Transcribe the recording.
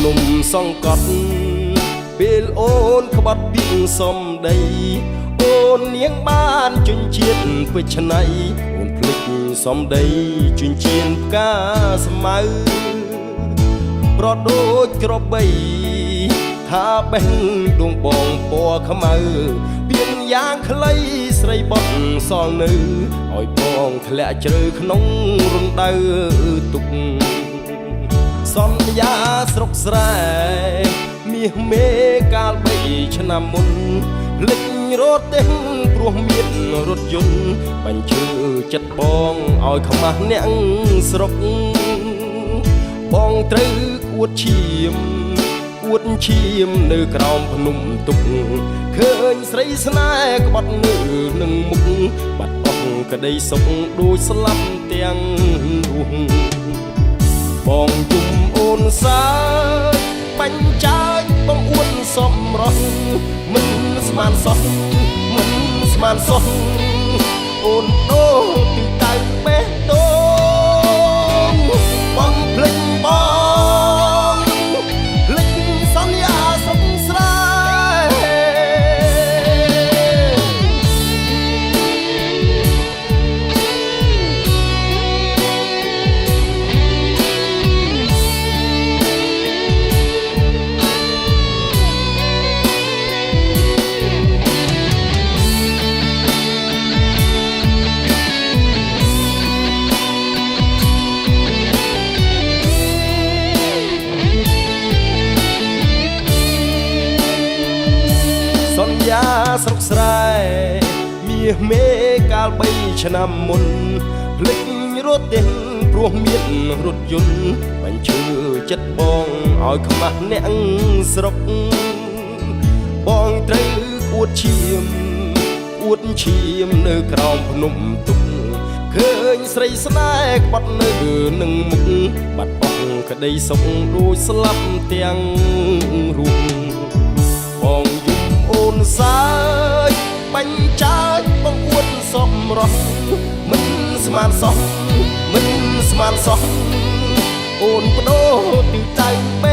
นมសង្កត់ពេលអូនក្បត់ពីសំដីអូននាងបានជញ្ជាតិពេជ្រឆ្នៃអូនភ្លេចសំដីជញ្ជៀនផ្កាស្មៅប្រដូចក្របីថាបេះដួងបងពណ៌ខ្មៅពៀនយ៉ាងខ្លីស្រីបត់សល់នៅឲ្យបងធ្លាក់ជ្រៅក្នុងរណ្ដៅទុកសន្យាស្រុកស្រែមាសមេកាល3ឆ្នាំមុនភ្លេចរត់ទេព្រោះមានរថយន្តបញ្ជើចិត្តបងឲ្យខ្មាស់អ្នកស្រុកបងត្រូវអួតឈាមអួតឈាមនៅក្រោមភ្នំទុកឃើញស្រីស្នេហ៍ក្បត់នៅនឹងមុខបាត់អស់ក្តីសុខដូចស្លាប់ទាំងរស់បងជុំអូនសាបាញ់ចាយបងអួនសំរស់មិនស្មានសោះមិនស្មានសោះអូនដូរពីតៅបេះដូងបងភ្លេចបងភ្លេចសន្យាស្រុកស្រែសន្យាស្រុកស្រែមាសមេកាល3ឆ្នាំមុនភ្លេចរត់ទេព្រោះមានរថយន្តបញ្ជើចិត្តបងឲ្យខ្មាស់អ្នកស្រុកបងត្រូវអួតឈាមអួតឈាមនៅក្រោមភ្នំទុកឃើញស្រីស្នេហ៍ក្បត់នៅនឹងមុខបាត់អស់ក្តីសុខដូចស្លាប់ទាំងរូបបងអូនសាយបាញ់ចាយបងអួតសំរស់មិនស្មានសោះមិនស្មានសោះអូនបដូរទីតៅបេ